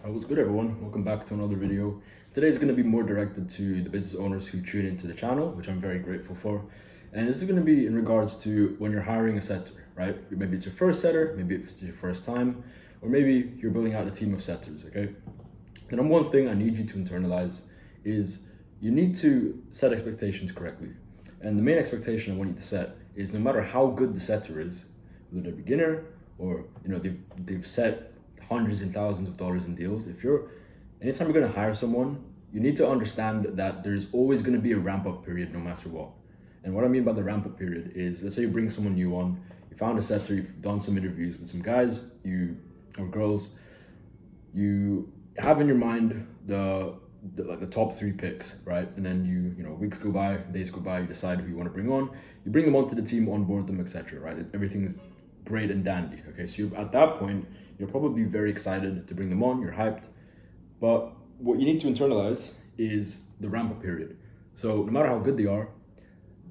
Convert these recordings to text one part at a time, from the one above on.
What's good, everyone? Welcome back to another video. Today's going to be more directed to the business owners who tune into the channel, which I'm very grateful for. And this is going to be in regards to when you're hiring a setter, right? Maybe it's your first setter, maybe it's your first time, or maybe you're building out a team of setters, okay? The number one thing I need you to internalize is you need to set expectations correctly. And the main expectation I want you to set is no matter how good the setter is, whether they're a beginner or they've set hundreds and thousands of dollars in deals. Anytime you're going to hire someone, you need to understand that there's always going to be a ramp up period no matter what. And what I mean by the ramp up period is, let's say you bring someone new on, you found a setter, you've done some interviews with some guys, or girls, you have in your mind the top three picks, right? And then weeks go by, days go by, you decide who you want to bring on, you bring them onto the team, onboard them, etc. Right? Everything's great and dandy. Okay, so at that point, you're probably very excited to bring them on, you're hyped. But what you need to internalize is the ramp up period. So no matter how good they are,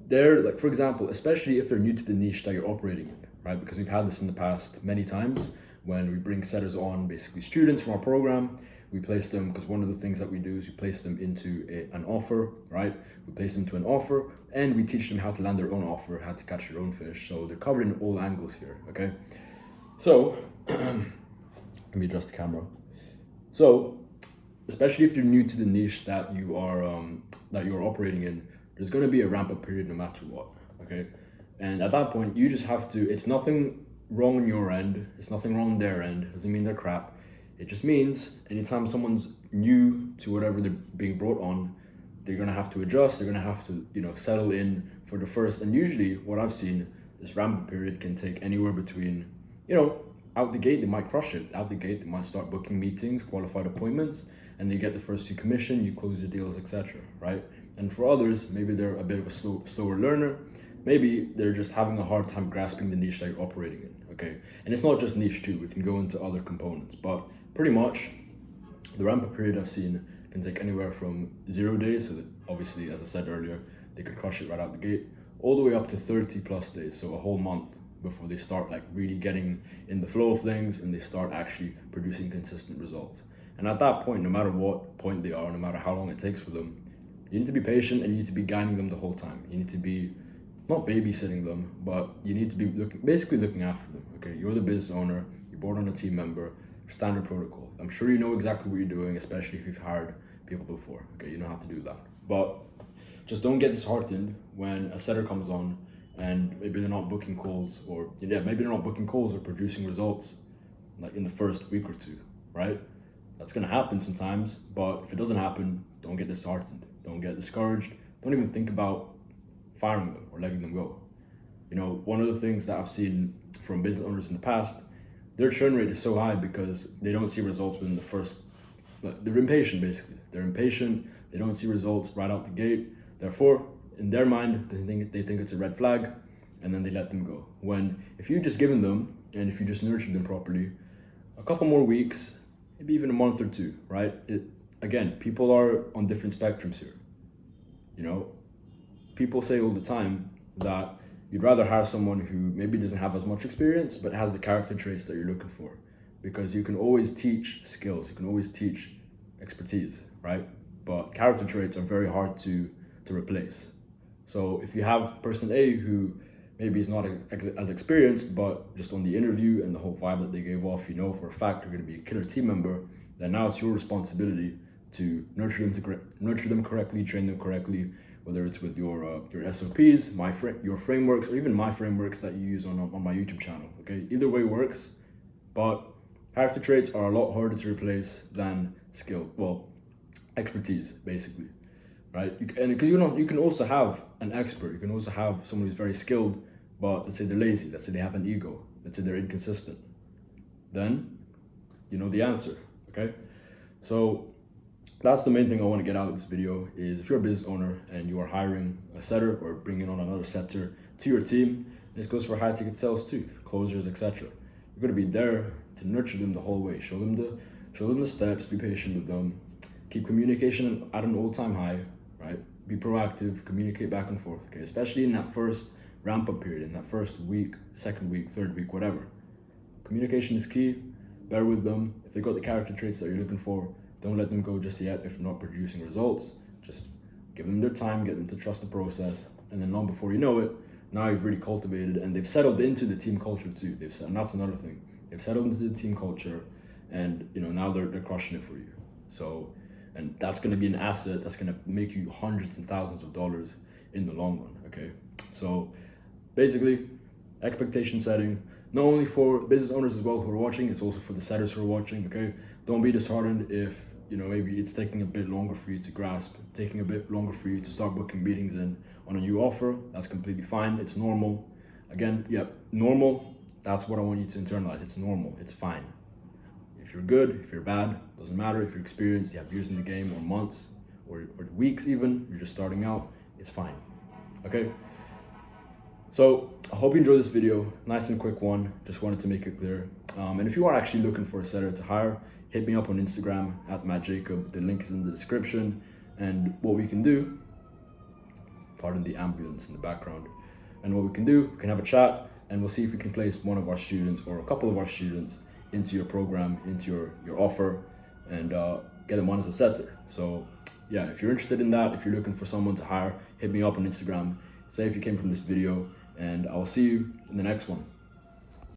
they're like, for example, especially if they're new to the niche that you're operating in, right? Because we've had this in the past many times when we bring setters on, basically students from our program. We place them, because one of the things that we do is we place them into an offer, right? We place them to an offer and we teach them how to land their own offer, how to catch their own fish. So they're covered in all angles here, okay? So, let me adjust the camera. So, especially if you're new to the niche that you're operating in, there's going to be a ramp up period no matter what, okay? And at that point, you just have to, it's nothing wrong on your end, it's nothing wrong on their end, it doesn't mean they're crap. It just means anytime someone's new to whatever they're being brought on, they're gonna have to adjust, they're gonna have to, settle in for the first. And usually what I've seen, this ramp up period can take anywhere between, out the gate, they might crush it. Out the gate, they might start booking meetings, qualified appointments, and you get the first few commission, you close your deals, etc. Right? And for others, maybe they're a bit of a slower learner. Maybe they're just having a hard time grasping the niche that you're operating in, okay? And it's not just niche too, we can go into other components, but pretty much the ramp up period I've seen can take anywhere from 0 days, so that obviously, as I said earlier, they could crush it right out the gate, all the way up to 30 plus days, so a whole month before they start like really getting in the flow of things and they start actually producing consistent results. And at that point, no matter what point they are, no matter how long it takes for them, you need to be patient and you need to be guiding them the whole time. You need to be not babysitting them, but you need to be basically looking after them. Okay, you're the business owner, you're brought on a team member, standard protocol. I'm sure you know exactly what you're doing, especially if you've hired people before. Okay, you know how to do that. But just don't get disheartened when a setter comes on and maybe they're not booking calls, or producing results like in the first week or two, right? That's gonna happen sometimes, but if it doesn't happen, don't get disheartened, don't get discouraged, don't even think about firing them or letting them go. One of the things that I've seen from business owners in the past, their churn rate is so high because they don't see results within the first, they're impatient basically. They're impatient, they don't see results right out the gate. Therefore, in their mind, they think it's a red flag, and then they let them go. When if you just given them, and if you just nurtured them properly, a couple more weeks, maybe even a month or two, right? Again, people are on different spectrums here. People say all the time that you'd rather hire someone who maybe doesn't have as much experience, but has the character traits that you're looking for. Because you can always teach skills, you can always teach expertise, right? But character traits are very hard to replace. So if you have person A who maybe is not as experienced, but just on the interview and the whole vibe that they gave off, for a fact they're going to be a killer team member, then now it's your responsibility to nurture them correctly, train them correctly, whether it's with your SOPs, your frameworks, or even my frameworks that you use on my YouTube channel. Okay, either way works, but character traits are a lot harder to replace than expertise, basically. Right? And because you can also have an expert, you can also have someone who's very skilled, but let's say they're lazy, let's say they have an ego, let's say they're inconsistent. Then you know the answer, okay? So that's the main thing I want to get out of this video is if you're a business owner and you are hiring a setter or bringing on another setter to your team, this goes for high ticket sales too, for closers, etc. You're going to be there to nurture them the whole way, show them the steps, be patient with them, keep communication at an all-time high, right? Be proactive, communicate back and forth, okay? Especially in that first ramp up period, in that first week, second week, third week, whatever. Communication is key. bear with them. If they got the character traits that you're looking for, don't let them go just yet if not producing results. Just give them their time, get them to trust the process, and then long before you know it, now you've really cultivated and they've settled into the team culture too. And that's another thing. They've settled into the team culture, and now they're crushing it for you. So, and that's going to be an asset that's going to make you hundreds and thousands of dollars in the long run. Okay, so basically, expectation setting, not only for business owners as well who are watching, it's also for the setters who are watching. Okay, don't be disheartened if maybe it's taking a bit longer for you to grasp, taking a bit longer for you to start booking meetings in on a new offer. That's completely fine. It's normal. Again, normal. That's what I want you to internalize. It's normal. It's fine. If you're good, if you're bad, doesn't matter. If you're experienced, you have years in the game, or months, or weeks even, you're just starting out, it's fine. Okay? So I hope you enjoyed this video. Nice and quick one. Just wanted to make it clear. And if you are actually looking for a setter to hire, hit me up on Instagram at MattJacob. The link is in the description. And what we can do, pardon the ambience in the background, and what we can do, we can have a chat, and we'll see if we can place one of our students or a couple of our students into your program, into your offer, and get them on as a setter. So yeah, if you're interested in that, if you're looking for someone to hire, hit me up on Instagram. Say if you came from this video, and I'll see you in the next one.